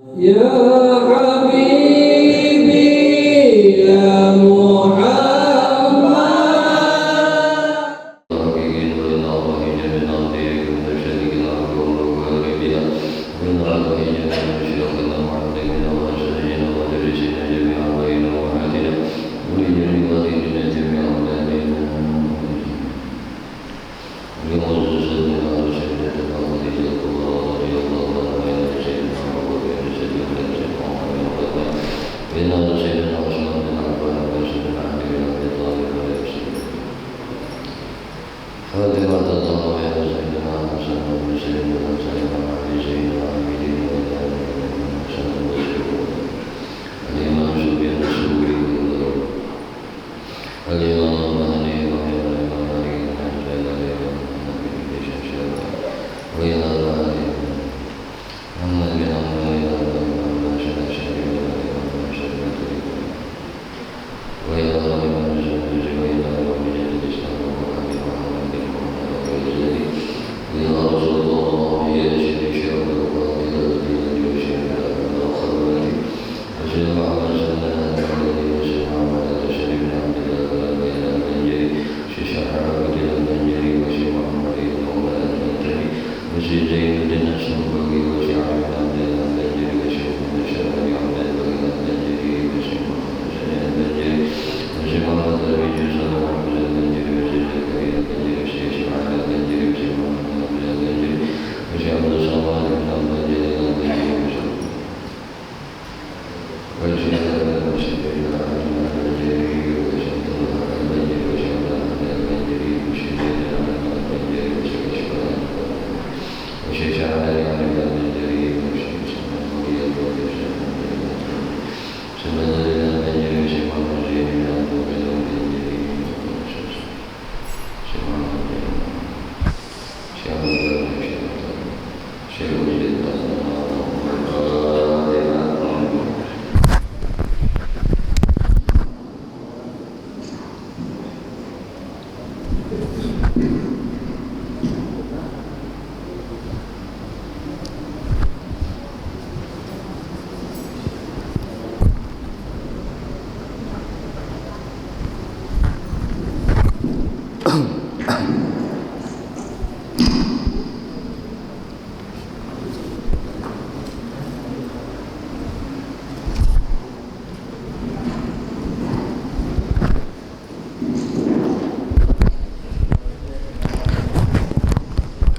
يا حبيبي يا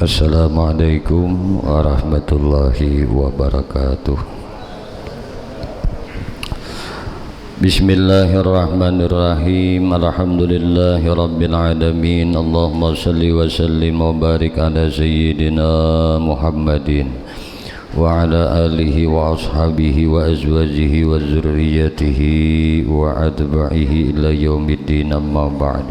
Assalamualaikum warahmatullahi wabarakatuh. Bismillahirrahmanirrahim. Alhamdulillahi rabbil alamin. Allahumma salli wa sallim wa barik ala sayyidina Muhammadin wa ala alihi wa ashabihi wa azwajihi wa zurriyatihi wa atba'ihi ila yaumiddin, amma ba'd.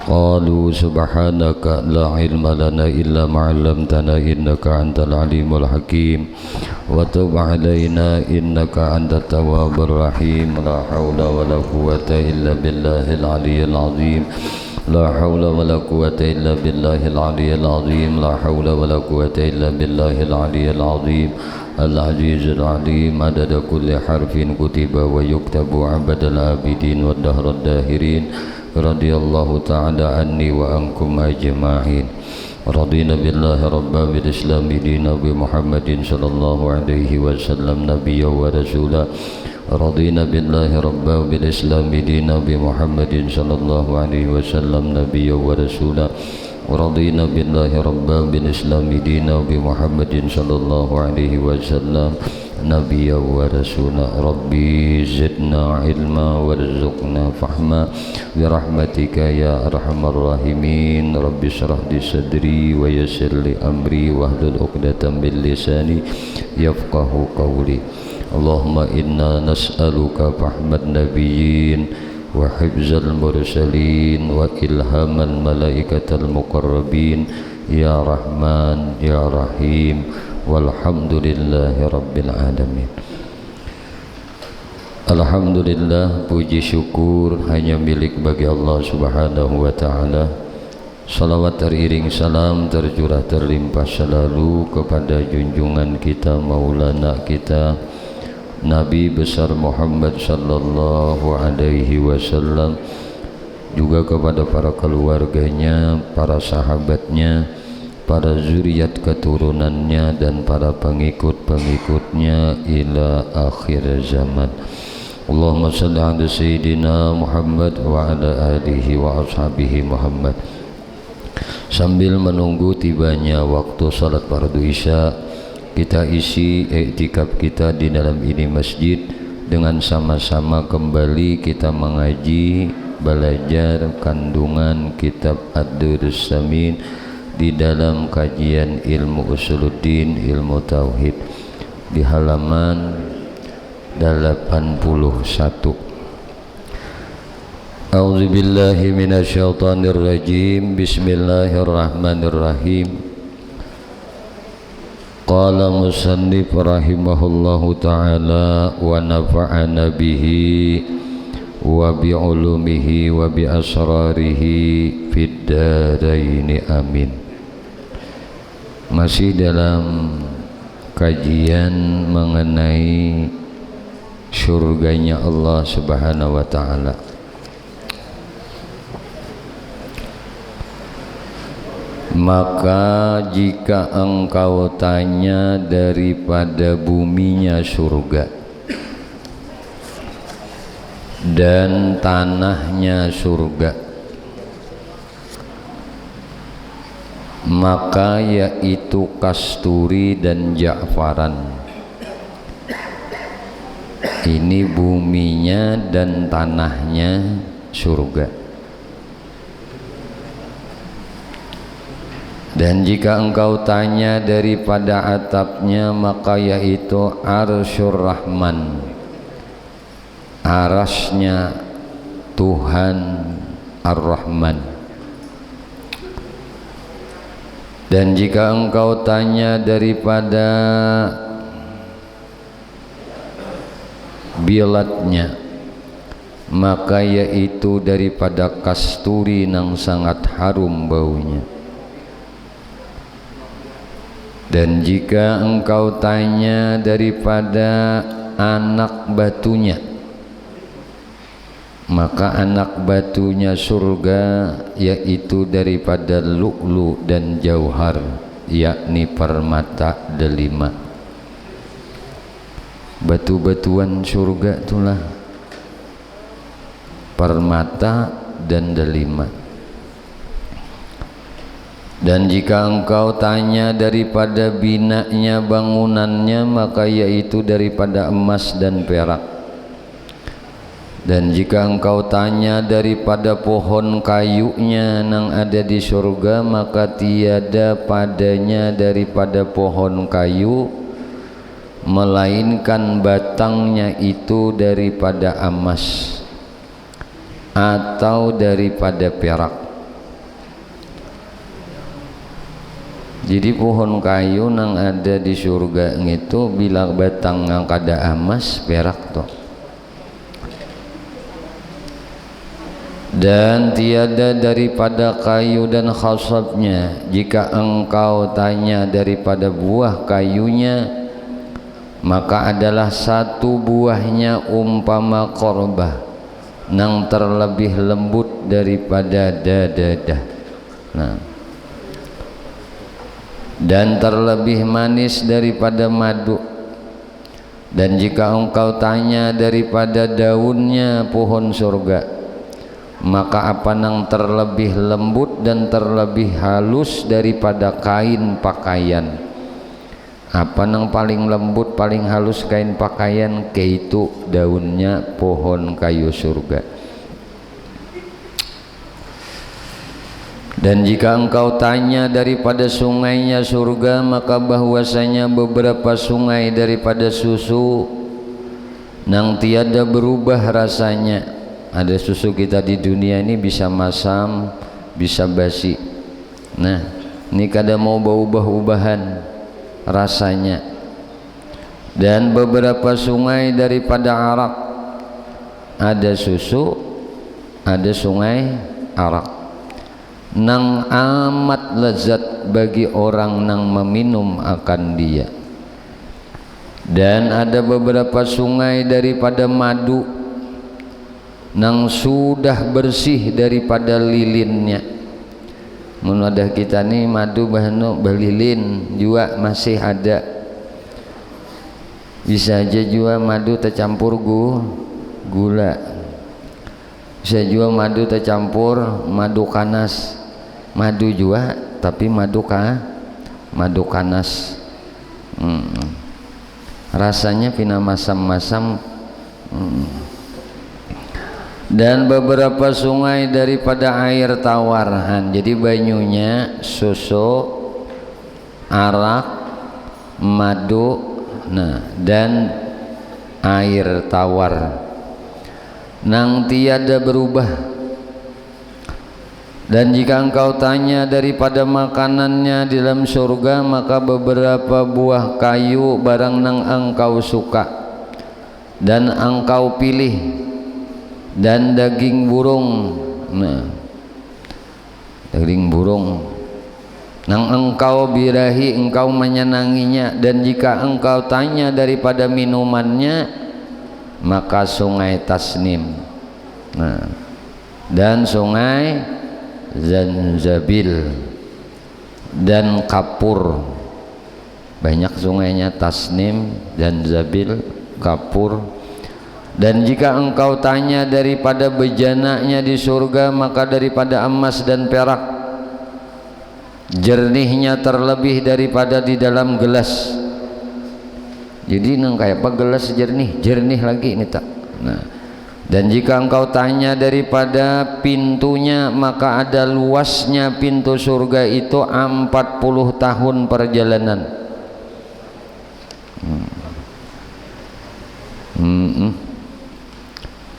Qalu subhanaka la ilma lana illa ma 'allamtana innaka antal alimul hakim wa tub 'alaina innaka antat tawwabur rahim. La haula wala quwwata illa billahil aliyyil azim. La haula wala quwwata illa billahil aliyyil azim. La haula wala quwwata illa billahil aliyyil azim. Al-azizul alim adada kulli harfin kutiba wa yuktabu 'abadal abidin wa dahrad dahirin. Radiyallahu ta'ala anni wa ankum ajma'in. Radina billahi rabba bil islami dina bi Muhammadin sallallahu alaihi wasallam nabiyya wa rasula. Radina billahi rabba bil islami dina bi Muhammadin sallallahu alaihi wasallam nabiyya wa rasula. Radina billahi rabba bil islami dina bi Muhammadin sallallahu alaihi wasallam nabiyya wa rasula. Rabbi zidna ilma warzuqna fahma birahmatika ya arhamar rahimin. Rabbi shrah li sadri wa yassir li amri wahlul 'uqdatam min lisani yafqahu qawli. Allahumma inna nas'aluka fahman nabiyyin wa hifzal mursalin wa ilhamal malaikatal muqarrabin ya Rahman ya Rahim. Walhamdulillahi rabbil alamin. Alhamdulillah, puji syukur hanya milik bagi Allah subhanahu wa ta'ala Salawat teriring salam tercurah terlimpah selalu kepada junjungan kita Maulana kita Nabi besar Muhammad sallallahu alaihi wasallam, juga kepada para keluarganya, para sahabatnya, para zuriat keturunannya dan para pengikut-pengikutnya ila akhir zaman. Allahumma salli ala sayyidina Muhammad wa ala alihi wa ashabihi Muhammad. Sambil menunggu tibanya waktu salat fardu isya, kita isi iktikaf kita di dalam ini masjid dengan sama-sama kembali kita mengaji, belajar kandungan kitab Ad-Durrus Samin di dalam kajian ilmu usuluddin, ilmu tauhid di halaman 81. A'udzu billahi minasyaitonir rajim. Bismillahirrahmanirrahim. Qala musannif rahimahullahu ta'ala wa nafa'ana bihi wa bi ulumihi wa bi asrarihi fid dharain amin. Masih dalam kajian mengenai surganya Allah Subhanahu wa ta'ala. Maka jika engkau tanya daripada buminya surga dan tanahnya surga, maka yaitu kasturi dan ja'faran. Ini buminya dan tanahnya surga. Dan jika engkau tanya daripada atapnya, maka yaitu arsyur rahman, arasnya Tuhan ar-Rahman. Dan jika engkau tanya daripada bilatnya, maka yaitu daripada kasturi yang sangat harum baunya. Dan jika engkau tanya daripada anak batunya, maka anak batunya surga yaitu daripada lu'lu dan jauhar, yakni permata delima. Batu-batuan surga itulah permata dan delima. Dan jika engkau tanya daripada binanya bangunannya, maka yaitu daripada emas dan perak. Dan jika engkau tanya daripada pohon kayunya yang ada di surga, maka tiada padanya daripada pohon kayu melainkan batangnya itu daripada emas atau daripada perak. Jadi pohon kayu yang ada di surga itu bila batang yang kada emas perak toh. Dan tiada daripada kayu dan khasabnya. Jika engkau tanya daripada buah kayunya, maka adalah satu buahnya umpama korbah yang terlebih lembut daripada dadadah. Nah, dan terlebih manis daripada madu. Dan jika engkau tanya daripada daunnya pohon surga, maka apa yang terlebih lembut dan terlebih halus daripada kain pakaian? Apa yang paling lembut paling halus kain pakaian? Keitu daunnya pohon kayu surga. Dan jika engkau tanya daripada sungainya surga, maka bahwasanya beberapa sungai daripada susu yang tiada berubah rasanya. Ada susu kita di dunia ini bisa masam, bisa basi. Nah, ini kada mau berubah-ubahan rasanya. Dan beberapa sungai daripada arak, ada susu, ada sungai arak. nang amat lezat bagi orang nang meminum akan dia. Dan ada beberapa sungai daripada madu nang sudah bersih daripada lilinnya. Munadah kita nih madu bahano belilin juga masih ada. Bisa aja juga madu tercampur gula. Bisa juga madu tercampur madu kanas. Madu juga tapi madu kanas. Rasanya pina masam-masam. Dan beberapa sungai daripada air tawarhan, jadi banyunya susu, arak, madu, dan air tawar nang tiada berubah. Dan jika engkau tanya daripada makanannya di dalam surga, maka beberapa buah kayu barang nang engkau suka dan engkau pilih, dan daging burung, daging burung nang engkau birahi, engkau menyenanginya. Dan jika engkau tanya daripada minumannya, maka sungai Tasnim, dan sungai Zanjabil dan Kapur. Banyak sungainya, Tasnim, Zanjabil, Kapur. Dan jika engkau tanya daripada bejananya di surga, maka daripada emas dan perak, jernihnya terlebih daripada di dalam gelas. Jadi nang kayak apa gelas jernih lagi ini tak. Dan jika engkau tanya daripada pintunya, maka ada luasnya pintu surga itu 40 tahun perjalanan.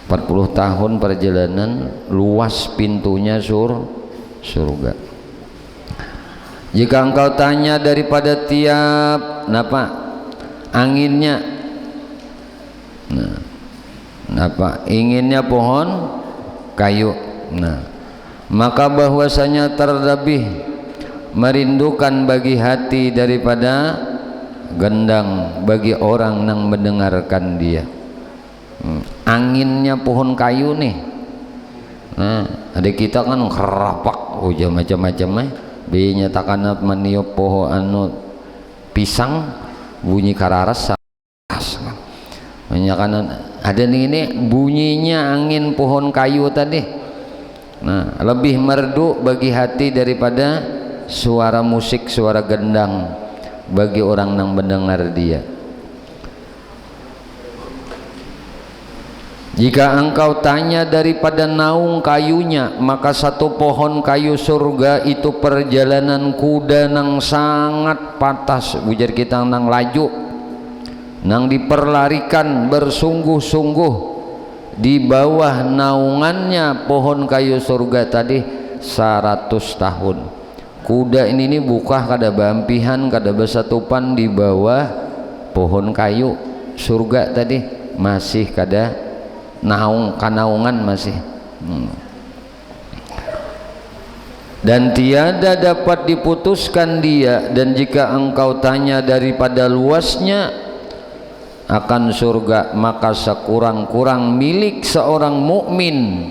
40 tahun perjalanan, luas pintunya surga. Jika engkau tanya daripada tiap anginnya, inginnya pohon kayu, maka bahwasanya terlebih merindukan bagi hati daripada gendang bagi orang yang mendengarkan dia. Anginnya pohon kayu nih. Ada kita kan kerapak macam-macam dinyatakan meniup pohon pisang bunyi kararas. Menyatakan ada ini bunyinya angin pohon kayu tadi. Lebih merdu bagi hati daripada suara musik, suara gendang bagi orang yang mendengar dia. Jika engkau tanya daripada naung kayunya, maka satu pohon kayu surga itu perjalanan kuda nang sangat patas, ujar kita nang laju, nang diperlarikan bersungguh-sungguh di bawah naungannya pohon kayu surga tadi 100 tahun. Kuda ini buka kada bampihan, kada besatupan di bawah pohon kayu surga tadi, masih kada kanaungan masih. Dan tiada dapat diputuskan dia. Dan jika engkau tanya daripada luasnya akan surga, maka sekurang-kurang milik seorang mukmin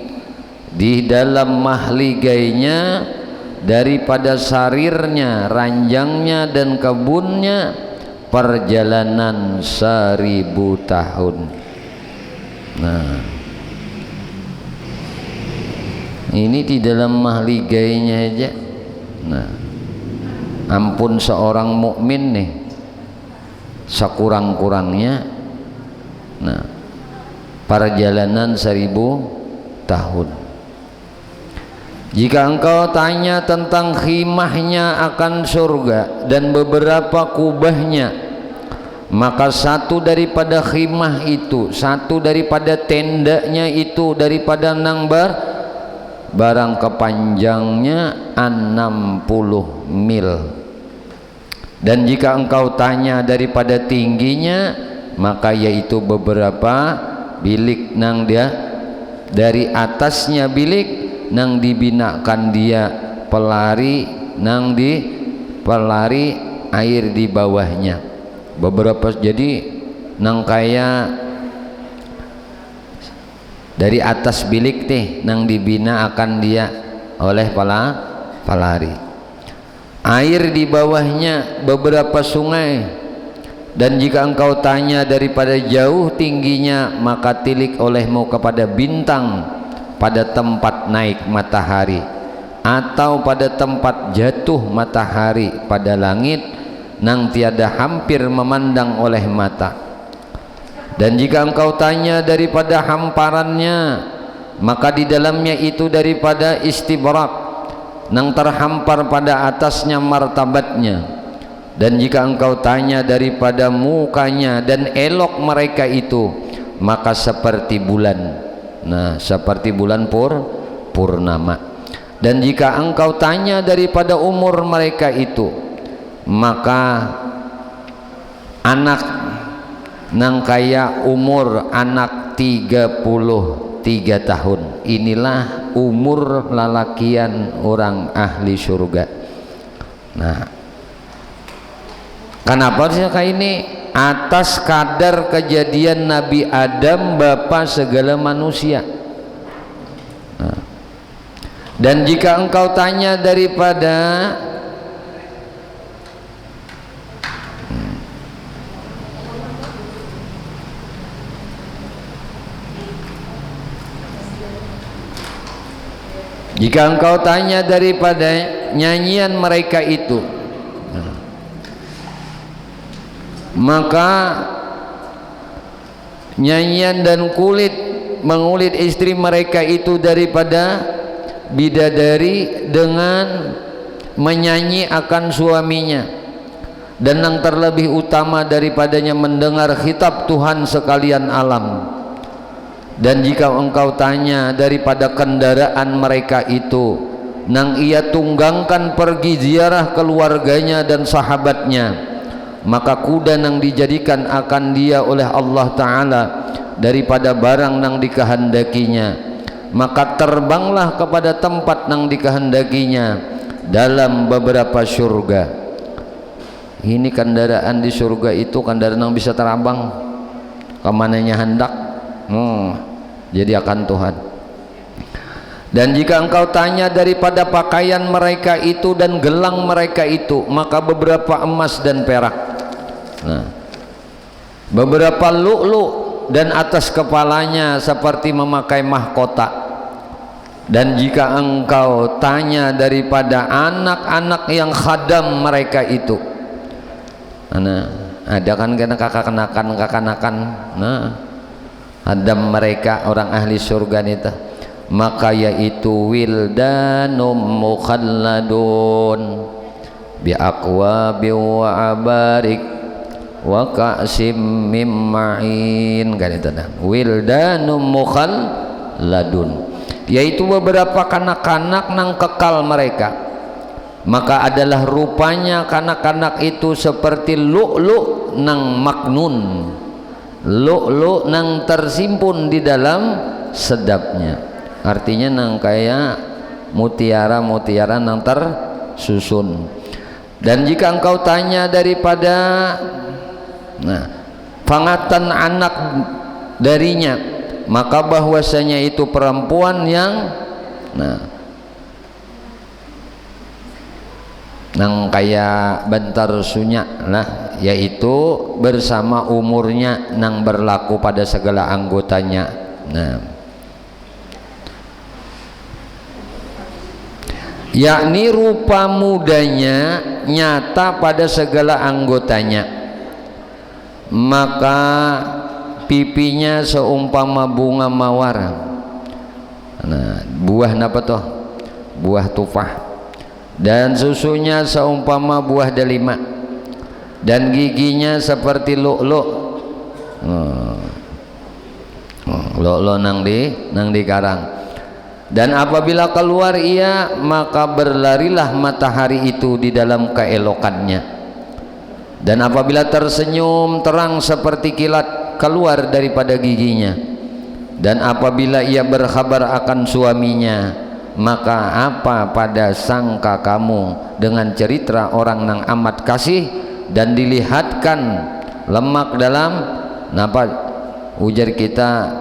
di dalam mahligainya daripada sarirnya, ranjangnya dan kebunnya perjalanan 1000 tahun. Ini di dalam mahligainya aja. Ampun seorang mukmin nih, sekurang-kurangnya perjalanan 1000 tahun. Jika engkau tanya tentang khimahnya akan surga dan beberapa kubahnya, maka satu daripada khimah itu, satu daripada tendanya itu daripada nangbar barang kepanjangnya 60 mil. Dan jika engkau tanya daripada tingginya, maka yaitu beberapa bilik nang dia dari atasnya bilik nang dibinakan dia pelari nang di pelari air di bawahnya beberapa, jadi nang kaya dari atas bilik teh nang dibina akan dia oleh pelari. Air di bawahnya beberapa sungai, dan jika engkau tanya daripada jauh tingginya, maka tilik olehmu kepada bintang pada tempat naik matahari, atau pada tempat jatuh matahari pada langit nang tiada hampir memandang oleh mata. Dan jika engkau tanya daripada hamparannya, maka di dalamnya itu daripada istibrak nang terhampar pada atasnya martabatnya. Dan jika engkau tanya daripada mukanya dan elok mereka itu, maka seperti bulan, nah seperti bulan purnama. Dan jika engkau tanya daripada umur mereka itu, maka anak nang kaya umur anak 33 tahun, inilah umur lalakian orang ahli surga. Nah, kenapa sih kayak ini? Atas kadar kejadian Nabi Adam, bapa segala manusia. Nah, dan jika engkau tanya daripada jika engkau tanya daripada nyanyian mereka itu, maka nyanyian dan mengulit istri mereka itu daripada bidadari dengan menyanyi akan suaminya, dan yang terlebih utama daripadanya mendengar khitab Tuhan sekalian alam. Dan jika engkau tanya daripada kendaraan mereka itu, nang ia tunggangkan pergi ziarah keluarganya dan sahabatnya, maka kuda nang dijadikan akan dia oleh Allah Ta'ala daripada barang nang dikehendakinya, maka terbanglah kepada tempat nang dikehendakinya dalam beberapa surga. Ini kendaraan di surga itu kendaraan yang bisa terbang kemananya hendak. Jadi akan Tuhan. Dan jika engkau tanya daripada pakaian mereka itu dan gelang mereka itu, maka beberapa emas dan perak, nah, beberapa lu'lu', dan atas kepalanya seperti memakai mahkota. Dan jika engkau tanya daripada anak-anak yang khadam mereka itu, nah, ada kan kakak-kanakan, nah khadam mereka orang ahli surga itu, maka yaitu wildanum mukhalladun bi aqwabi wa abarik wa ka'sim mim ma'in, kan itu dah wildanum mukhalladun, yaitu beberapa kanak-kanak nang kekal mereka, maka adalah rupanya kanak-kanak itu seperti lu'lu' nang maknun, lu'lu' nang tersimpun di dalam sedapnya, artinya nang kayak mutiara-mutiara nang tersusun. Dan jika engkau tanya daripada pangatan anak darinya, maka bahwasanya itu perempuan yang nang kayak bentar sunyak lah, yaitu bersama umurnya nang berlaku pada segala anggotanya. Nah, yakni rupa mudanya nyata pada segala anggotanya, maka pipinya seumpama bunga mawar. Nah, buah apa toh? Buah tufah. Dan susunya seumpama buah delima, dan giginya seperti lu'lu'. Lu'lu' nang di karang. Dan apabila keluar ia, maka berlarilah matahari itu di dalam keelokannya. Dan apabila tersenyum, terang seperti kilat keluar daripada giginya. Dan apabila ia berkhabar akan suaminya, maka apa pada sangka kamu dengan cerita orang nang amat kasih dan dilihatkan lemak dalam napa ujar kita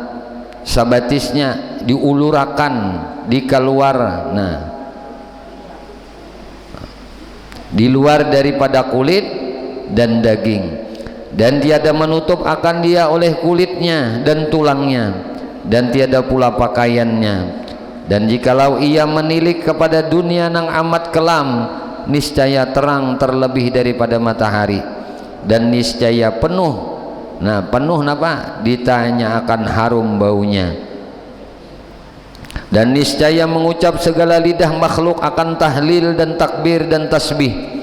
sabatisnya diulurakan dikeluar di luar daripada kulit dan daging, dan tiada menutup akan dia oleh kulitnya dan tulangnya, dan tiada pula pakaiannya. Dan jikalau ia menilik kepada dunia nang amat kelam, niscaya terang terlebih daripada matahari, dan niscaya penuh napa ditanya akan harum baunya, dan niscaya mengucap segala lidah makhluk akan tahlil dan takbir dan tasbih,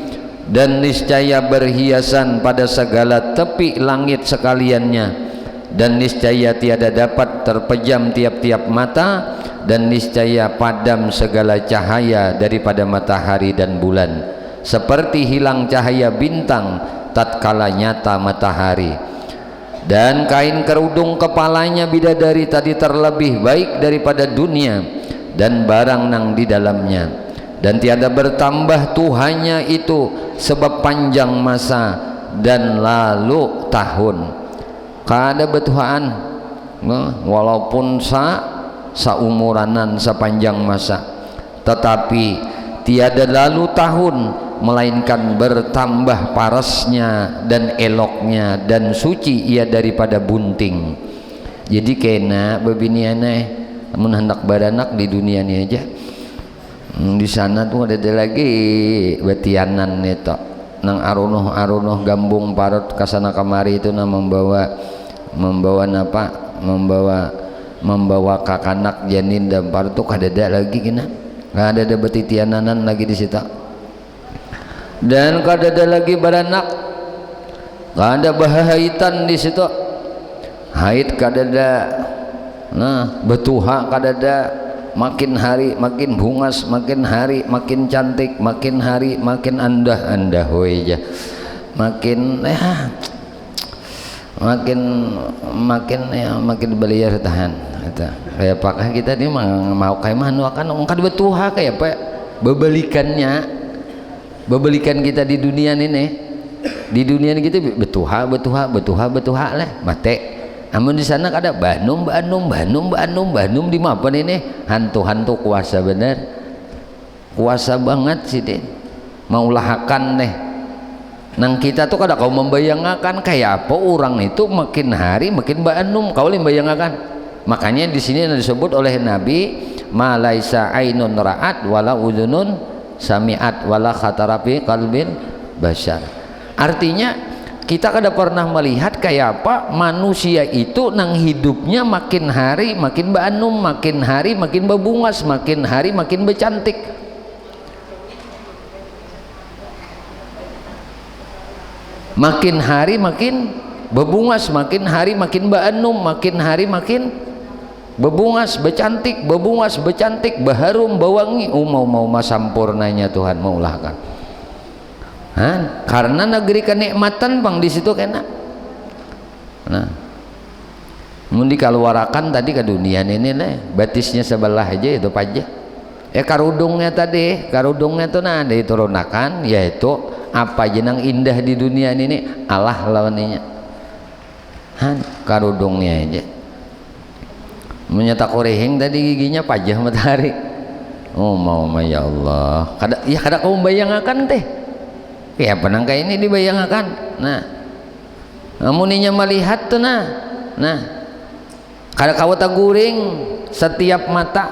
dan niscaya berhiasan pada segala tepi langit sekaliannya, dan niscaya tiada dapat terpejam tiap-tiap mata, dan niscaya padam segala cahaya daripada matahari dan bulan, seperti hilang cahaya bintang tatkala nyata matahari. Dan kain kerudung kepalanya bidadari tadi terlebih baik daripada dunia dan barang nang di dalamnya, dan tiada bertambah Tuhannya itu sebab panjang masa dan lalu tahun. Kada betuhan walaupun saumuranan sepanjang masa, tetapi tiada lalu tahun melainkan bertambah parasnya dan eloknya, dan suci ia daripada bunting. Jadi kena bebiniannya mun hendak baranak di dunia ini aja, di sana tuh ada lagi betianan itu nang arunuh gambung parut kasana kamari itu membawa kakanak janin dan parut tuh kadada lagi kena, nggak ada betitiananan lagi di situ, dan kadada lagi baranak, nggak ada bahaitan di situ, haid kadada, betuha kadada, makin hari makin bungas, makin hari makin cantik, makin hari makin andah aja, makin beliar tahan. Kayak pakai kita ini mau kayak mana kan ongkad betuha kayak apa bebelikan kita di dunia ini kita betuha lah mate. Amun di sana ada Banum di mapan ini hantu kuasa bener, kuasa banget sih deh, mau lahakan deh. Nang kita tuh kada kau membayangkan kayak apa orang itu makin hari makin Banum kau membayangkan. Makanya di sini disebut oleh Nabi malaisa ainun ra'at wala udhunun sami'at wala khatarafi qalbin bashar. Artinya kita kada pernah melihat kayak apa manusia itu nang hidupnya makin hari makin Banum, makin hari makin bebungas, makin hari makin becantik. Makin hari makin bebungas, makin hari makin Banum, makin hari makin bebungas becantik, baharum bawangi. Mau masampurnanya Tuhan maulahkan. Karena negeri kenikmatan bang di situ kena. Mun dikaluarakan tadi ke dunia ini batisnya sebelah aja itu pajak. Karudungnya tuh diturunakan, yaitu apa jenang indah di dunia ini Allah lawannya. Karudungnya aja. Menyata koreheng tadi giginya pajah matahari. Ya Allah. Kada kau bayangkan teh. Kayak penang kayak ini dibayangkan. Amuninya melihat tuh kada kau taguring setiap mata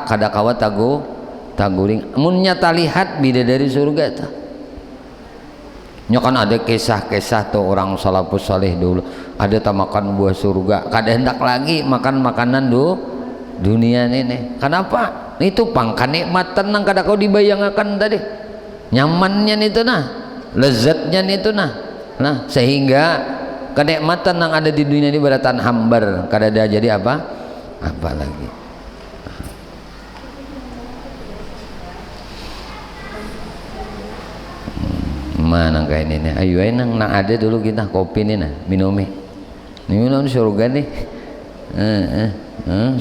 kada kau taguring. Amunnya lihat bidadari surga tuh. Kan ada kisah-kisah tuh orang salafus saleh dulu ada tak makan buah surga, kada hendak lagi makan makanan dunia ini. Kenapa? Itu pangkan nikmatan nang kada kau dibayangkan tadi, nyamannya itu lezatnya itu sehingga kenikmatan yang ada di dunia ini beratan hambar, kada ada jadi apa lagi. Mana kayak ini ayo nang ada dulu kita kopi nih minum surga nih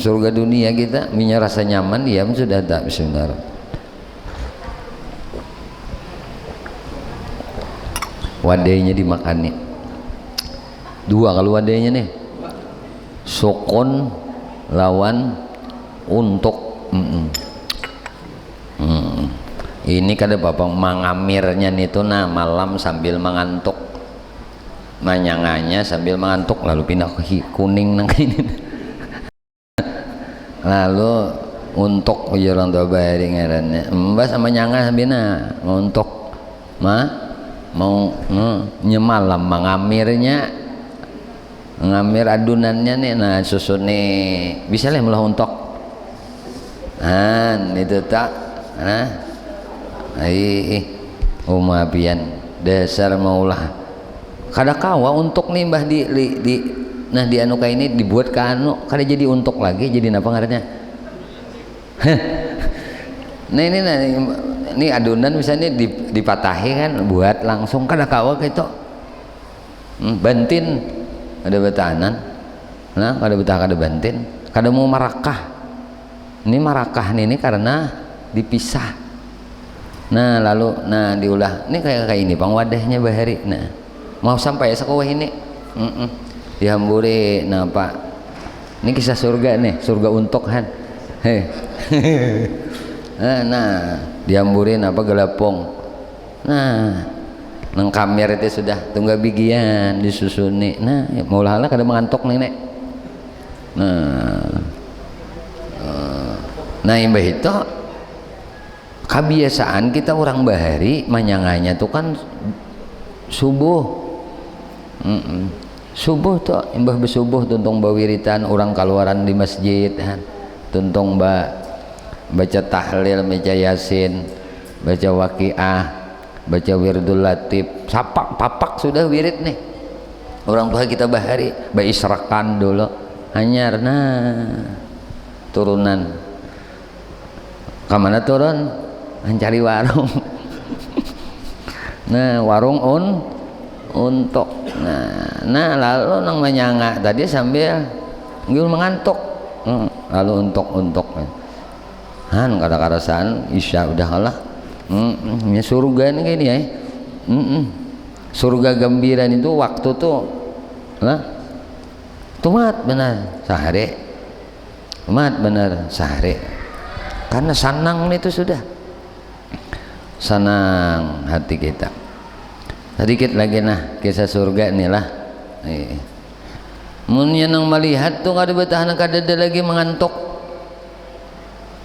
Surga dunia kita minyak rasa nyaman diam sudah tak. Bismillah. Wadainya dimakan nih dua kalau wadainya nih sokon lawan untuk ini kada bapak mangamirnya nih tuh nah malam sambil mengantuk manyanganya sambil mengantuk lalu pindah ke kuning nang ini lalu untuk orang tua bahari ngarannya mbak sama nyanga sabina untuk mau nyemalam mengamirnya ngamir adunannya nih nah susun nih bisa lah melah untuk itu tak nah umapian dasar maulah kada kawa untuk nih mbah di nah di anu kayak ini dibuat ke anu kada jadi untuk lagi jadi apa ngarannya nah ini adonan misalnya dipatahi kan buat langsung kada kawa kayak itu bantin ada betahanan nah kada betah kada bantin kada mau marakah ini karena dipisah nah lalu nah diulah ini kayak ini pang wadahnya bahari nah mau sampai ya sekolah ini dihamburi nah pak ini kisah surga nih surga untuk kan nah dihamburin apa gelapong nah nang kamera itu sudah tunggal bigian disusuni nah ya, maulah kada mengantuk nih nah imbah itu kebiasaan kita orang bahari manyanganya tuh kan subuh subuh tuh imbah bersubuh tuntung bawiritan orang keluaran di masjid tuntung baca tahlil baca yasin baca waqiah baca wirdul latif papak sudah wirid nih orang tua kita bahari israkan dulu hanyar nah turunan kemana turun mencari warung nah warung untuk nah lalu nang menyanga tadi sambil ngil mengantuk lalu untuk kada-kadasaan isya udah kalah ya surga ini kayak ini ya surga gambiran itu waktu tuh lah tumat benar sehari karena sanang itu sudah senang hati kita sedikit lagi nah kisah surga inilah mun yang melihat tuh kada betahan kada ada lagi mengantuk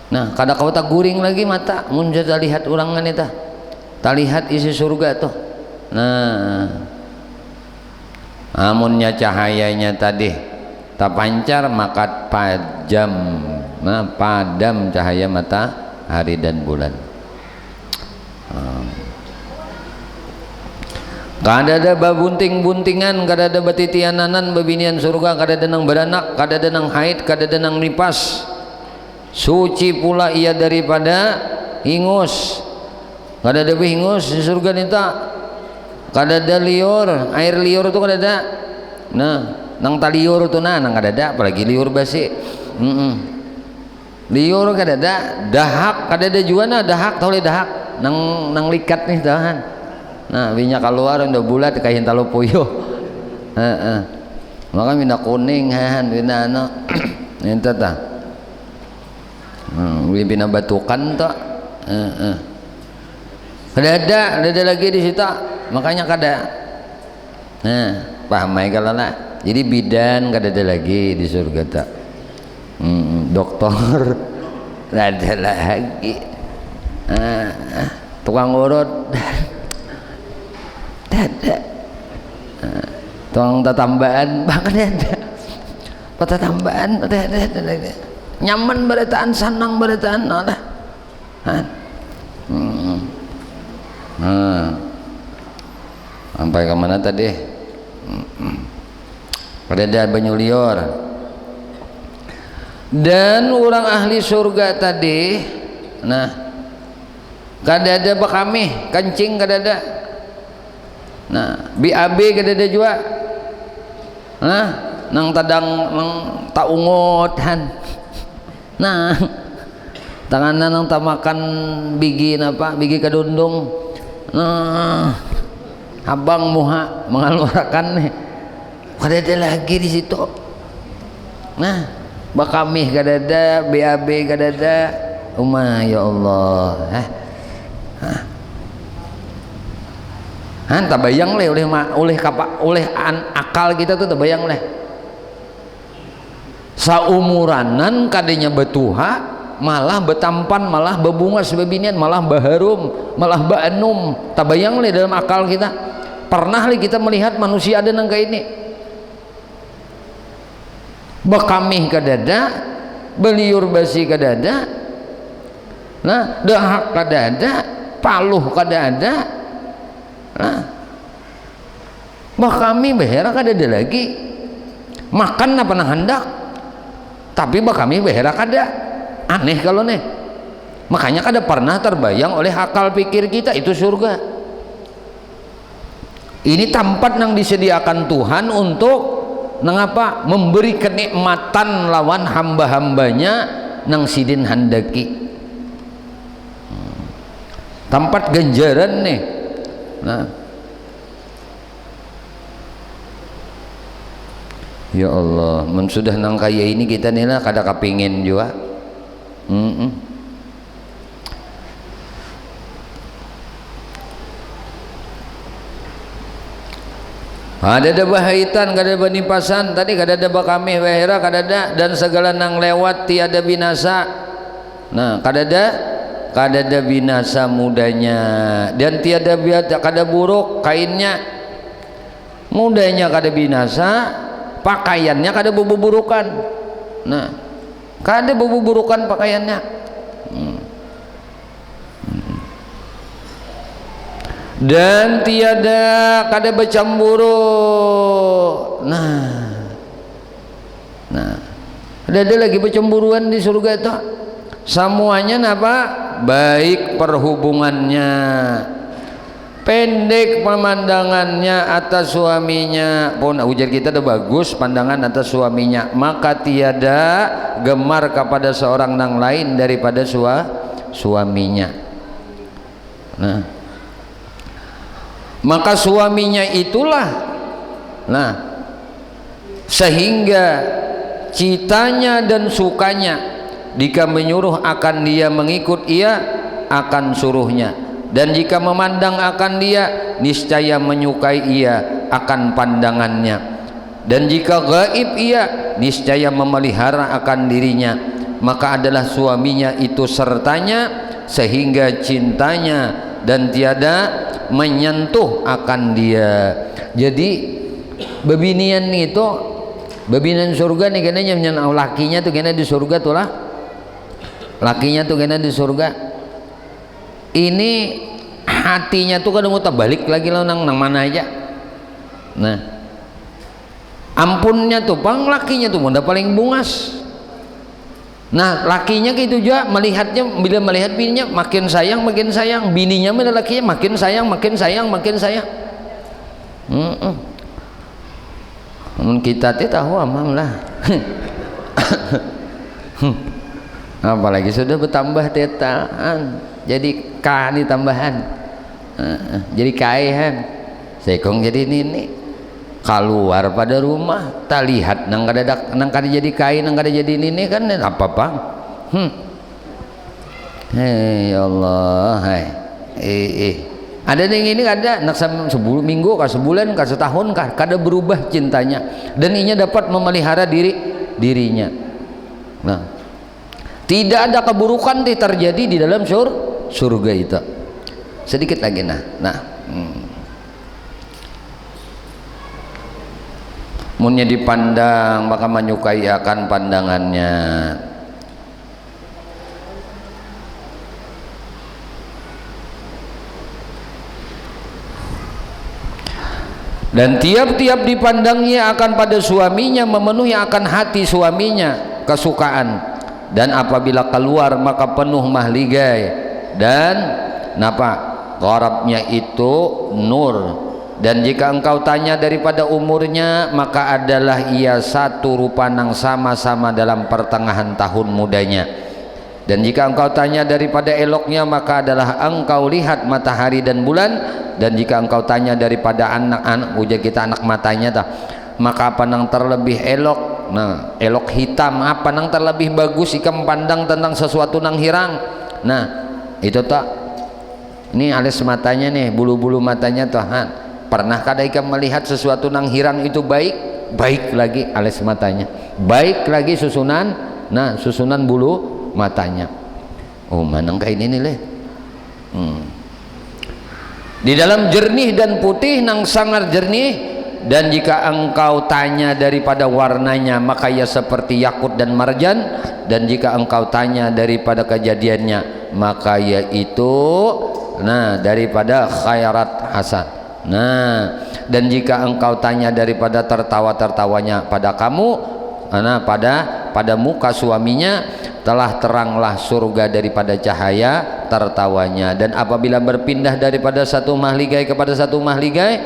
nah kada kau tak guring lagi mata mun jadi lihat ulangan itu tak lihat isi surga tuh nah amunnya cahayanya tadi tak pancar maka padam cahaya matahari dan bulan kada ada babunting-buntingan kada ada batitiananan babinian surga kada ada nang beranak kada ada nang haid kada ada nang nipas suci pula ia daripada hingus kada ada hingus di surga nita kada ada liur air liur itu kada ada nah nang taliur itu nang kada ada apalagi liur basi liur kada ada dahak kada ada juga nah dahak tahu dahak nang likat nih tahan nah minyak keluar udah bulat kayak talo puyuh maka minyak kuning minyak ano ente ta minyak batukan tak ada lagi di situ makanya kada nah paham ya kalau lah jadi bidan kada ada lagi di surga tak dokter ada lagi tukang urut ada tukang tatambahan bahkan ada tatambahan ada nyaman berataan sanang berataan lah sampai kemana tadi ada banyu liur dan orang ahli surga tadi nah kada ada bakami kencing kada ada nah BAB kada ada juga nah nang tadang nang taungotan. Nah, tanganna nang tamakan bigi napa? Bigi kadundung. Nah, abang muha mengeluarkan nih. Kadada lagi di situ. Nah, bakamih kadada, BAB kadada. Ya Allah. Tabayang leh oleh akal kita tuh tabayang leh. Saumuranan kadenya betuha malah betampan, malah bebunga sebebinian, malah baharum, malah baanum. Tabayang leh dalam akal kita. Pernah leh kita melihat manusia ada nang kayak ini. Bekamih kadada, beliur basi kadada. Nah, dahak kadada, paluh kadada. Nah, kami behera kadada lagi. Makan apa nang hendak, tapi kami behera kada. Aneh kalau nih. Makanya kada pernah terbayang oleh akal pikir kita itu surga. Ini tempat yang disediakan Tuhan untuk nangapa memberi kenikmatan lawan hamba-hambanya nang sidin handaki. Tempat ganjaran nih. Nah, ya Allah, men sudah nang kaya ini kita nila kada kapingin juga. Ada bahaitan, kada ada banipasan, tadi kada ada bakamih wahera, kada ada, dan segala nang lewat tiada binasa. Nah, kada ada binasa mudanya, dan tiada kada buruk kainnya. Mudanya kada binasa, pakaiannya kada buburukan. Nah, kada buburukan pakaiannya. Dan tiada kada bercemburu. Nah, ada lagi bercemburuan di surga itu. Semuanya apa? Baik perhubungannya, pendek pemandangannya atas suaminya pun ujar kita udah bagus pandangan atas suaminya, maka tiada gemar kepada seorang nang lain daripada suaminya. Nah, maka suaminya itulah sehingga citanya dan sukanya jika menyuruh akan dia mengikut, ia akan suruhnya, dan jika memandang akan dia niscaya menyukai ia akan pandangannya, dan jika gaib ia niscaya memelihara akan dirinya, maka adalah suaminya itu sertanya sehingga cintanya dan tiada menyentuh akan dia. Jadi bebinian itu, bebinian surga nih kena nyen lakinya tuh kena di surga tuh lah, lakinya tuh kena di surga. Ini hatinya tuh kadang mau balik lagi lah nang mana aja. Nah, ampunnya tuh pang lakinya tuh udah paling bungas. Nah, lakinya gitu juga melihatnya, bila melihat bininya makin sayang, bininya mana lakinya makin sayang. Kita tahu amam lah. Apalagi sudah bertambah tetaan, jadi K ditambahan, jadi kaihan, sekong jadi nini. Keluar pada rumah tak lihat nang kada jadi kain, nang kada jadi nini kan apa bang. Hei Allah, ada yang ini ada nak 10 minggu kah, sebulan kah, setahun kah, kada berubah cintanya, dan inya dapat memelihara dirinya. Nah, tidak ada keburukan terjadi di dalam surga itu. Sedikit lagi munnya dipandang maka menyukai akan pandangannya. Dan tiap-tiap dipandangnya akan pada suaminya, memenuhi akan hati suaminya kesukaan, dan apabila keluar maka penuh mahligai, dan napa gharabnya itu nur, Dan jika engkau tanya daripada umurnya, maka adalah ia satu rupa nang sama-sama dalam pertengahan tahun mudanya. Dan jika engkau tanya daripada eloknya, maka adalah engkau lihat matahari dan bulan. Dan jika engkau tanya daripada anak-anak, ujar kita anak matanya tak, maka apa nang terlebih elok? Nah, elok hitam, apa nang terlebih bagus ikam pandang tentang sesuatu nang hirang. Nah, itu tak, ini alis matanya nih, bulu-bulu matanya Tuhan. Pernahkah ikam melihat sesuatu nang hirang itu baik? Baik lagi alis matanya, baik lagi susunan, nah susunan bulu matanya. Oh, manang kayak ini nih leh. Di dalam jernih dan putih nang sangar jernih. Dan jika engkau tanya daripada warnanya, maka ia seperti yakut dan marjan. Dan jika engkau tanya daripada kejadiannya, maka yaitu nah daripada khairat hasan. Nah, dan jika engkau tanya daripada tertawa-tertawanya pada kamu, nah pada muka suaminya, telah teranglah surga daripada cahaya tertawanya. Dan apabila berpindah daripada satu mahligai kepada satu mahligai,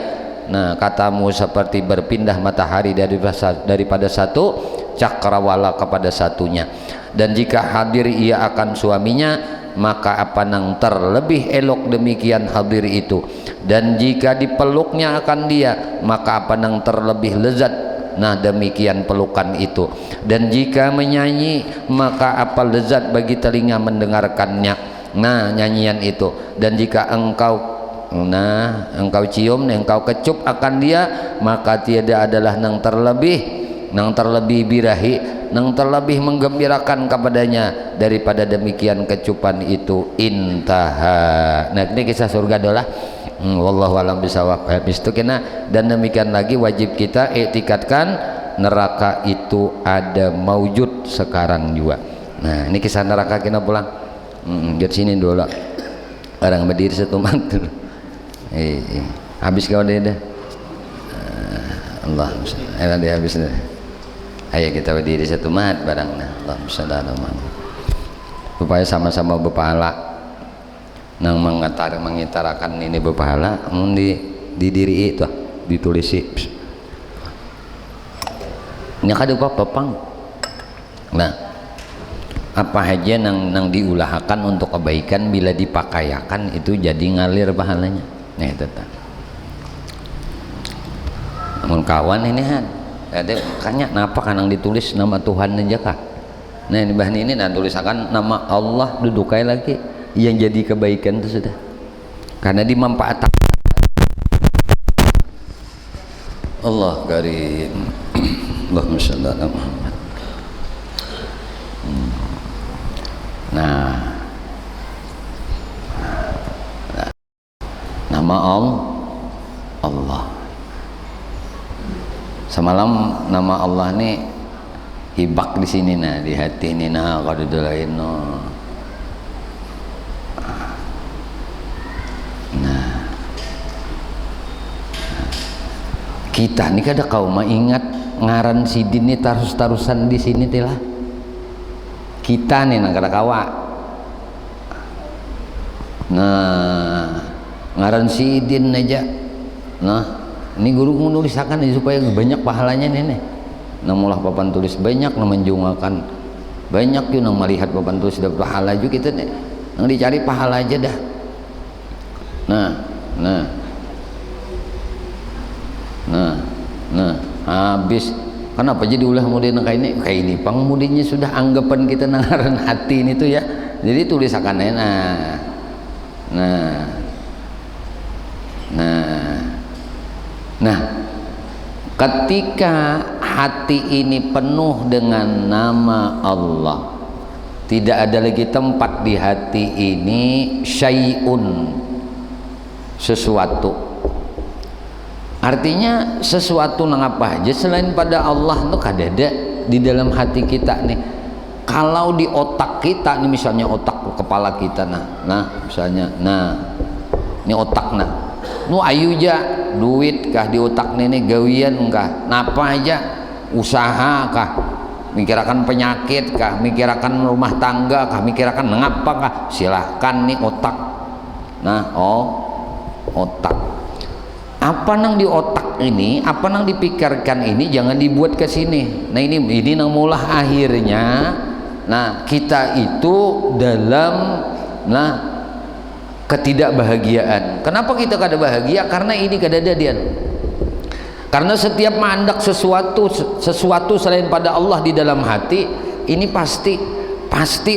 nah katamu seperti berpindah matahari daripada satu cakrawala kepada satunya. Dan jika hadir ia akan suaminya, maka apa nang terlebih elok demikian hadir itu. Dan jika dipeluknya akan dia, maka apa nang terlebih lezat, nah demikian pelukan itu. Dan jika menyanyi, maka apa lezat bagi telinga mendengarkannya, nah nyanyian itu. Dan jika engkau cium, engkau kecup akan dia, maka tiada adalah nang terlebih birahi, nang terlebih menggembirakan kepadanya daripada demikian kecupan itu. Intaha. Nah, ini kisah surga adalah wallahu alam bisawab. Habis itu kena, dan demikian lagi wajib kita iktikadkan neraka itu ada maujud sekarang juga. Nah, ini kisah neraka kena pulang. Di sini dulu. Orang berdiri satu mantul. Habis kau deh. Allah, dia habis deh. Ayo kita berdiri satu mat barang. Allahumma shalli ala Muhammad. Supaya sama-sama berpahala. Nang mengitarakan ini berpahala, di diri itu ditulisi. Ini kada apa-apa. Nah, apa aja nang diulahakan untuk kebaikan bila dipakayakan itu jadi ngalir pahalanya. Nah, itu tak. Namun kawan ini kan, ada makanya kenapa kanang ditulis nama Tuhan aja kah? Nah, di bahan ini nah tulisakan nama Allah dudukai lagi. Yang jadi kebaikan itu sudah karena dimanfaatkan. Allah karim. Allahumma shalli ala Muhammad. Nah, nama Allah. Semalam nama Allah nih hibak di sini nah, di hati ini nah kalau dolain no. Kita nih kada kau ingat ngaran sidin nih tarusan di sini telah kita nih nak kada kawa. Nah, ngaran sidin aja. Nah, ini guru menulisakan ini supaya banyak pahalanya nih. Namulah papan tulis banyak, nang menjungakan banyak yun nang melihat papan tulis dapat pahala juga kita nih. Nang dicari pahala aja dah. Nah, habis kenapa jadi ulah kemudian kayak ini pengemudinya sudah anggapan kita nangaran hati ini tuh ya, jadi tulisakannya nah ketika hati ini penuh dengan nama Allah, tidak ada lagi tempat di hati ini syai'un, sesuatu. Artinya sesuatu nang apa aja selain pada Allah itu kada ada di dalam hati kita nih. Kalau di otak kita nih, misalnya otak kepala kita misalnya ini otak ayu aja duit kah di otak nih gawian kah napa aja usaha kah mikirakan penyakit kah mikirakan rumah tangga kah mikirakan ngapa kah silahkan nih otak otak. apa nang di otak ini, apa nang dipikirkan ini jangan dibuat ke sini. Nah ini nang mulah akhirnya. Nah kita itu dalam ketidakbahagiaan. Kenapa kita kada bahagia? Karena ini kadadadian. Karena setiap mandak sesuatu selain pada Allah di dalam hati, ini pasti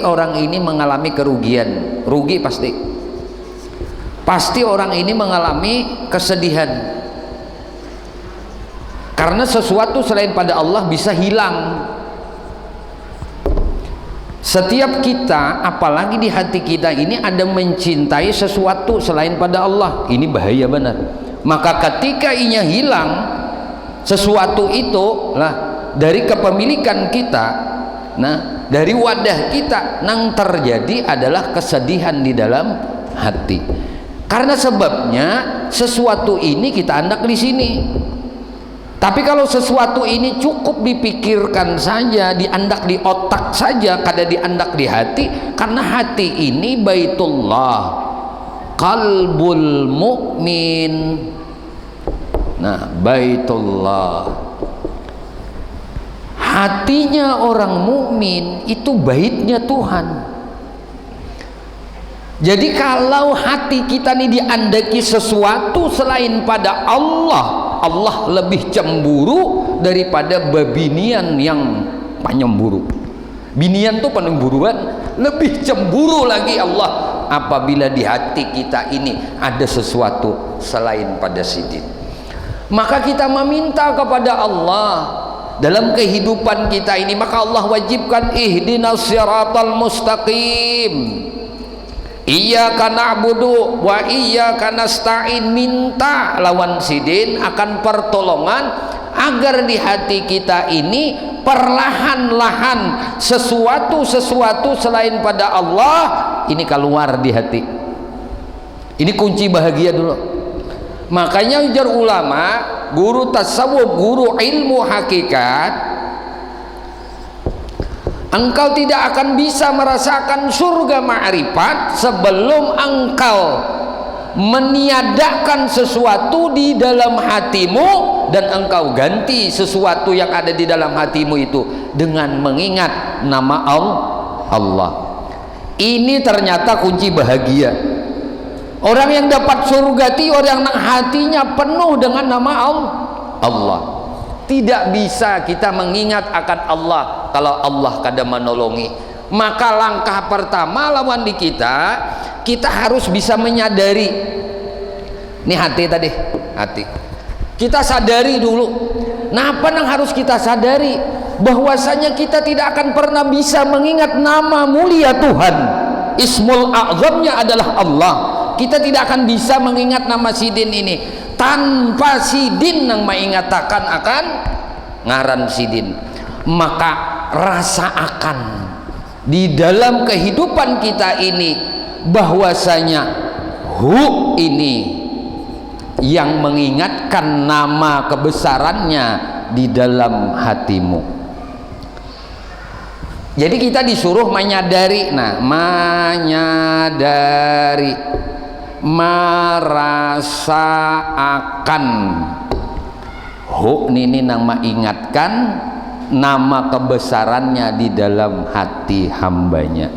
orang ini mengalami kerugian, rugi pasti orang ini mengalami kesedihan. Karena sesuatu selain pada Allah bisa hilang. Setiap kita, apalagi di hati kita ini ada mencintai sesuatu selain pada Allah, ini bahaya benar. Maka ketika inya hilang sesuatu itu dari kepemilikan kita, dari wadah kita, nang terjadi adalah kesedihan di dalam hati. Karena sebabnya sesuatu ini kita andak di sini. Tapi kalau sesuatu ini cukup dipikirkan saja, diandak di otak saja, kada diandak di hati, karena hati ini baitullah, qalbul mu'min. Nah, baitullah, hatinya orang mukmin itu baitnya Tuhan. Jadi kalau hati kita ini diandaki sesuatu selain pada Allah, Allah lebih cemburu daripada babinian yang penyemburu. Binian tuh penyemburuan, lebih cemburu lagi Allah apabila di hati kita ini ada sesuatu selain pada sidin. Maka kita meminta kepada Allah dalam kehidupan kita ini, maka Allah wajibkan ihdinas siratal mustaqim. Iyyaka na'budu wa iyyaka nasta'in, minta lawan sidin akan pertolongan agar di hati kita ini perlahan-lahan sesuatu selain pada Allah ini keluar di hati. Ini kunci bahagia dulu. Makanya ujar ulama, guru tasawuf, guru ilmu hakikat, engkau tidak akan bisa merasakan surga ma'rifat sebelum engkau meniadakan sesuatu di dalam hatimu dan engkau ganti sesuatu yang ada di dalam hatimu itu dengan mengingat nama Allah. Ini ternyata kunci bahagia. Orang yang dapat surga itu orang yang hatinya penuh dengan nama Allah. Tidak bisa kita mengingat akan Allah kalau Allah kada menolongi. Maka langkah pertama lawan di kita harus bisa menyadari. Ini hati tadi, hati. Kita sadari dulu. Nah, apa yang harus kita sadari? Bahwasanya kita tidak akan pernah bisa mengingat nama mulia Tuhan. Ismul A'zamnya adalah Allah. Kita tidak akan bisa mengingat nama sidin ini tanpa sidin yang mengatakan akan ngaran sidin. Maka rasa akan di dalam kehidupan kita ini bahwasanya ini yang mengingatkan nama kebesarannya di dalam hatimu. Jadi kita disuruh menyadari, menyadari, merasakan. Ini nama ingatkan nama kebesarannya di dalam hati hambanya.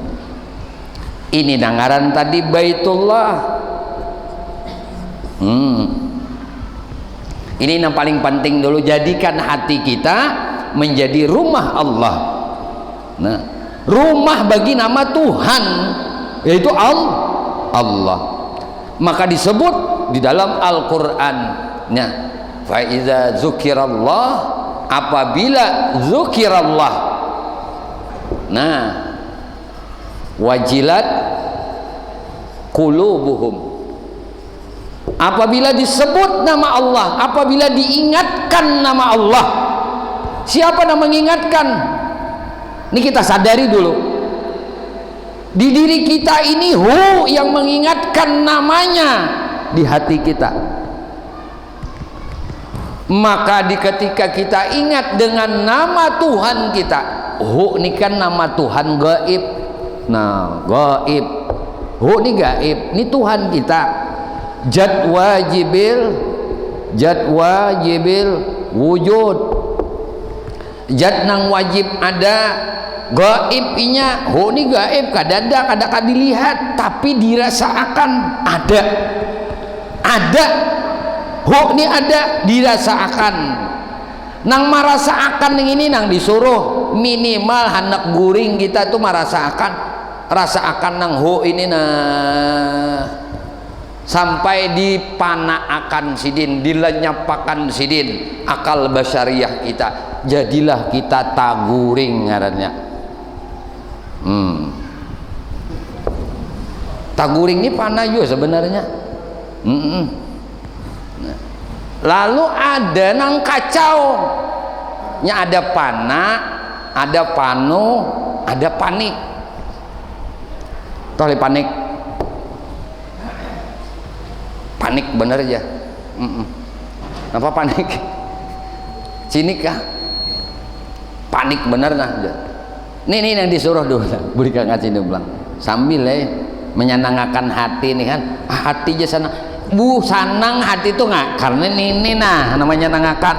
Ini dengaran tadi baitullah. Ini yang paling penting dulu, jadikan hati kita menjadi rumah Allah. Nah, rumah bagi nama Tuhan yaitu Allah. Maka disebut di dalam Al-Qur'an, fa iza dzukirallah, apabila dzukirallah, wajilat qulubuhum, apabila disebut nama Allah, apabila diingatkan nama Allah. Siapa yang mengingatkan? Ini kita sadari dulu. Di diri kita ini yang mengingatkan namanya di hati kita. Maka ketika kita ingat dengan nama Tuhan kita, ini kan nama Tuhan gaib. Nah, gaib. Ini gaib. Ini Tuhan kita. Jad wajibil zat wajibil wujud, zat nang wajib ada, gaib inya ho ni gaib kadada kada dilihat tapi dirasakan ada ho ni ada dirasakan. Nang merasakan ini nang disuruh minimal hendak guring kita tuh rasakan nang ho ini nah sampai dipanaakan sidin, dilenyapakan sidin akal basyariah kita, jadilah kita taguring ngarannya. Taguring ini panah juga sebenarnya. Lalu ada nang kacau nya, ada panah, ada panu, ada panik. Toleh panik bener aja. Apa panik? Cinik kah? Panik bener nah. Nih yang disuruh dulu berikan ngaji bilang sambil menyenangkan hati nih kan. Hati aja sana sanang hati tuh nggak karena ini nah namanya menyenangkan.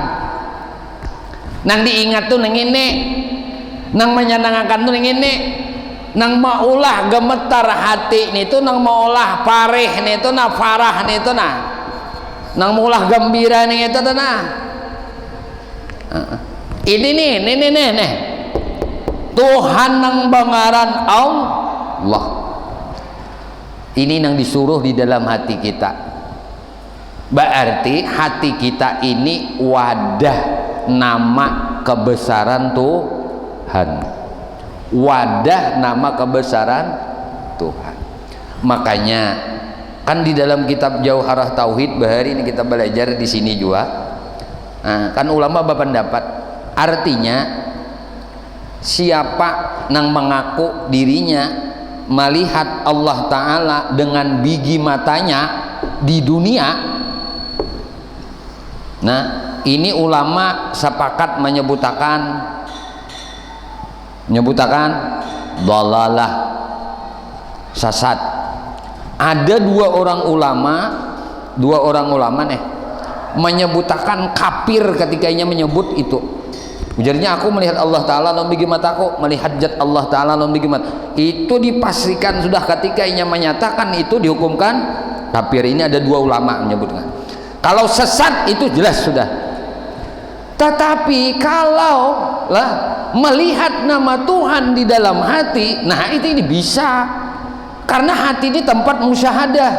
Nang diingat tuh nang ini, nang menyenangkan tuh nang ini, nang maulah gemetar hati nih tuh, nang maulah pareh nih tuh, nah farah nih tuh nah, nang maulah gembira nih itu tuh nah. Ini nih Tuhan nang bangaran Allah. Ini nang disuruh di dalam hati kita. Berarti hati kita ini wadah nama kebesaran Tuhan, wadah nama kebesaran Tuhan. Makanya kan di dalam kitab Jauharah Tauhid bahari ini kita belajar di sini juga. Nah, kan ulama berpendapat artinya siapa nang mengaku dirinya melihat Allah Ta'ala dengan biji matanya di dunia. Nah ini ulama sepakat menyebutakan dalalah, sesat. Ada dua orang ulama nih menyebutakan kafir ketika ia menyebut itu. Ujarnya aku melihat Allah Ta'ala dalam biji mataku, melihat zat Allah Ta'ala dalam biji mata. Itu dipastikan sudah ketika ia menyatakan itu dihukumkan kafir. Ini ada dua ulama menyebutkan. Kalau sesat itu jelas sudah. Tetapi kalau melihat nama Tuhan di dalam hati, nah ini bisa, karena hati ini tempat musyahadah.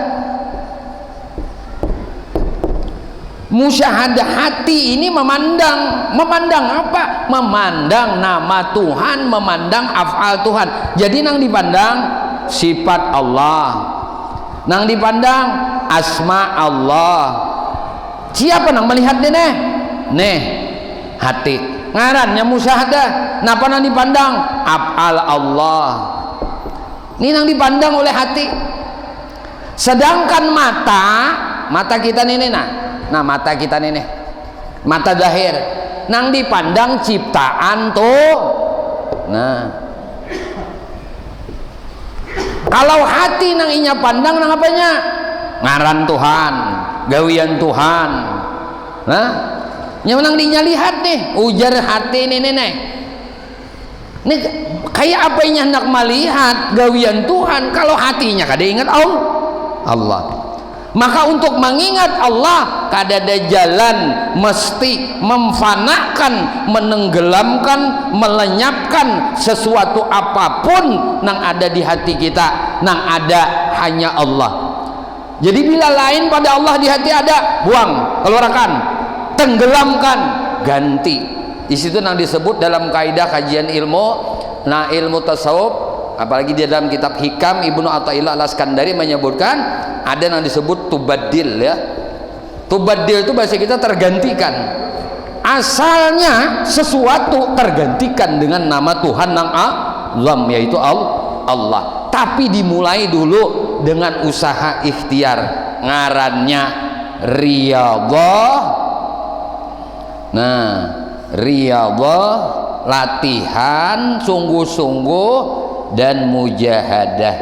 Musyahadah hati ini memandang apa? Memandang nama Tuhan, memandang af'al Tuhan. Jadi nang dipandang sifat Allah, nang dipandang asma Allah. Siapa nang melihat nih hati ngarannya musyahadah. Napa nang dipandang af'al Allah, ini nang dipandang oleh hati. Sedangkan mata kita ini mata kita ini mata zahir nang dipandang ciptaan tuh. Nah kalau hati nang inya pandang nang apanya? Ngaran Tuhan, gawian Tuhan. Nah yang nang dinya lihat nih ujar hati ini nih kayak apa yang hendak melihat gawian Tuhan kalau hatinya kada ingat Allah. Maka untuk mengingat Allah kada ada jalan, mesti memfanakan, menenggelamkan, melenyapkan sesuatu apapun nang ada di hati kita, nang ada hanya Allah. Jadi bila lain pada Allah di hati ada, buang, keluarkan, tenggelamkan, ganti. Di situ nang disebut dalam kaidah kajian ilmu, nah ilmu tasawuf, apalagi di dalam kitab Hikam Ibnu Athaillah Al-Iskandari menyebutkan ada yang disebut tubaddil ya. Tubaddil itu bahasa kita tergantikan. Asalnya sesuatu tergantikan dengan nama Tuhan nang azam yaitu Allah. Tapi dimulai dulu dengan usaha ikhtiar, ngarannya riyadhah. Nah, riyadhah latihan sungguh-sungguh dan mujahadah.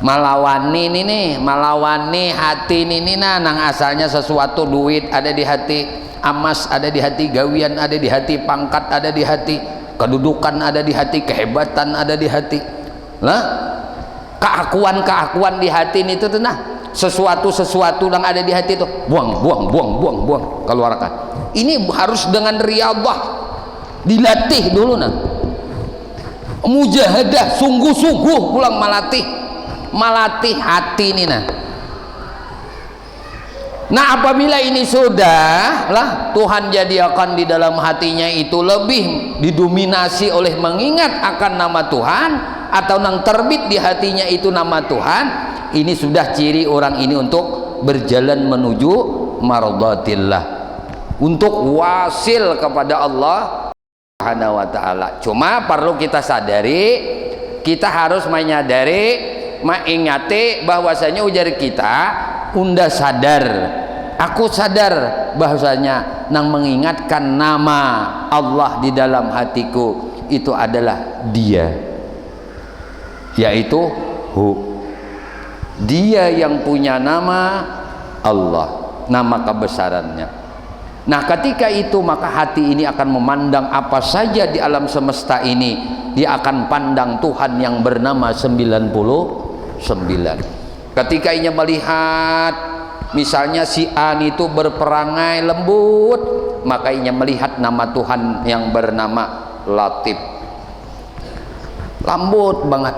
malawani nih malawani hati ini nang asalnya sesuatu, duit ada di hati, emas ada di hati, gawian ada di hati, pangkat ada di hati, kedudukan ada di hati, kehebatan ada di hati lah, keakuan di hati itu tuh nah, sesuatu yang ada di hati itu buang keluarkan. Ini harus dengan riyadhah, dilatih dulu nah, mujahadah, sungguh-sungguh pulang melatih hati ini nah. Nah apabila ini sudah lah, Tuhan jadikan di dalam hatinya itu lebih didominasi oleh mengingat akan nama Tuhan, atau nang terbit di hatinya itu nama Tuhan, ini sudah ciri orang ini untuk berjalan menuju mardatillah, untuk wasil kepada Allah Subhanahu wa ta'ala. Cuma perlu kita sadari, kita harus menyadari, mengingati bahwasanya ujar kita unda sadar, aku sadar bahwasanya nang mengingatkan nama Allah di dalam hatiku itu adalah Dia, yaitu Dia yang punya nama Allah, nama kebesarannya. Nah ketika itu maka hati ini akan memandang apa saja di alam semesta ini, dia akan pandang Tuhan yang bernama 99. Ketika ia melihat misalnya si A itu berperangai lembut, maka ia melihat nama Tuhan yang bernama Latif, lembut banget.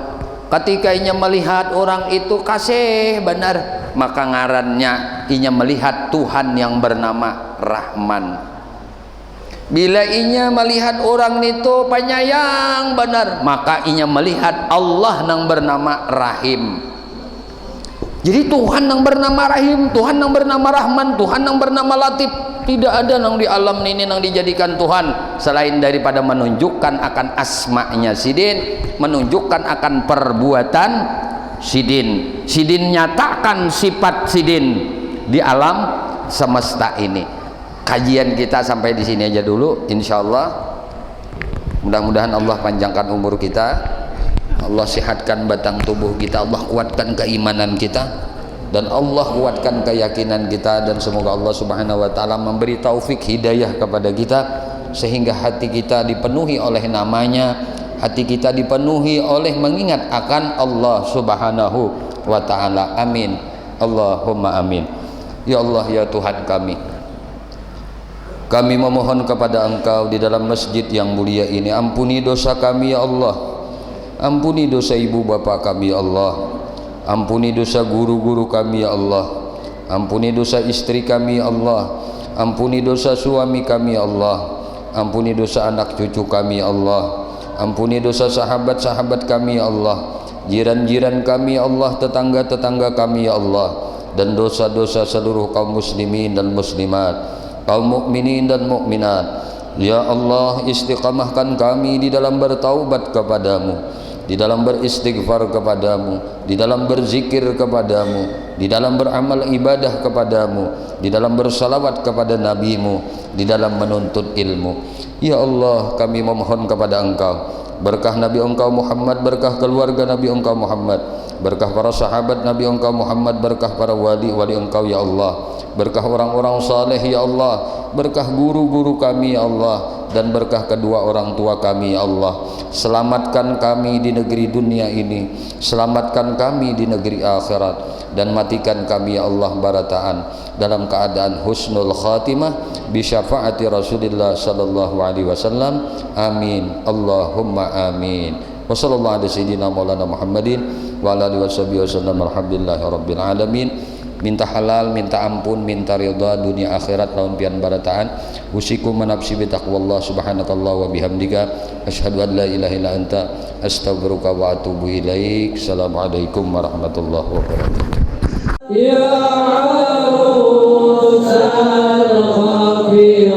Ketika ia melihat orang itu kasih benar, maka ngarannya ia melihat Tuhan yang bernama Rahman. Bila ia melihat orang itu penyayang benar, maka ia melihat Allah yang bernama Rahim. Jadi Tuhan yang bernama Rahim, Tuhan yang bernama Rahman, Tuhan yang bernama Latif, tidak ada yang di alam ini yang dijadikan Tuhan selain daripada menunjukkan akan asma'nya Sidin, menunjukkan akan perbuatan Sidin. Sidin nyatakan sifat Sidin di alam semesta ini. Kajian kita sampai di sini aja dulu, insyaallah. Mudah-mudahan Allah panjangkan umur kita, Allah sehatkan batang tubuh kita, Allah kuatkan keimanan kita, dan Allah kuatkan keyakinan kita, dan semoga Allah Subhanahu wa ta'ala memberi taufik hidayah kepada kita sehingga hati kita dipenuhi oleh namanya, hati kita dipenuhi oleh mengingat akan Allah Subhanahu wa ta'ala. Amin, Allahumma amin. Ya Allah, ya Tuhan kami memohon kepada Engkau di dalam masjid yang mulia ini, ampuni dosa kami ya Allah, ampuni dosa ibu bapa kami ya Allah, ampuni dosa guru-guru kami ya Allah, ampuni dosa istri kami ya Allah, ampuni dosa suami kami ya Allah, ampuni dosa anak cucu kami ya Allah, ampuni dosa sahabat-sahabat kami ya Allah, jiran-jiran kami ya Allah, tetangga-tetangga kami ya Allah, dan dosa-dosa seluruh kaum muslimin dan muslimat, kaum mukminin dan mukminat. Ya Allah, istiqamahkan kami di dalam bertaubat kepadamu, di dalam beristighfar kepadamu, di dalam berzikir kepadamu, di dalam beramal ibadah kepadamu, di dalam bersalawat kepada nabimu, di dalam menuntut ilmu. Ya Allah, kami memohon kepada Engkau berkah Nabi Engkau Muhammad, berkah keluarga Nabi Engkau Muhammad, berkah para sahabat Nabi Engkau Muhammad, berkah para wali-wali Engkau ya Allah, berkah orang-orang saleh ya Allah, berkah guru-guru kami ya Allah, dan berkah kedua orang tua kami ya Allah. Selamatkan kami di negeri dunia ini, selamatkan kami di negeri akhirat, dan matikan kami ya Allah barataan dalam keadaan husnul khatimah bi syafaati Rasulillah sallallahu alaihi wasallam. Amin, Allahumma amin. Wa sallallahu ala sayyidina maulana Muhammadin wa ala alihi washabihi wasallam. Alhamdulillahi rabbil alamin. Minta halal, minta ampun, minta ridha dunia akhirat lawan pian barataan. Usikum menafsi bi taqwallah subhanakallah wa bihamdika asyhadu an la ilaha illa anta astaghfiruka wa atubu ilaik. Assalamualaikum warahmatullahi wabarakatuh. Ya arusal khabir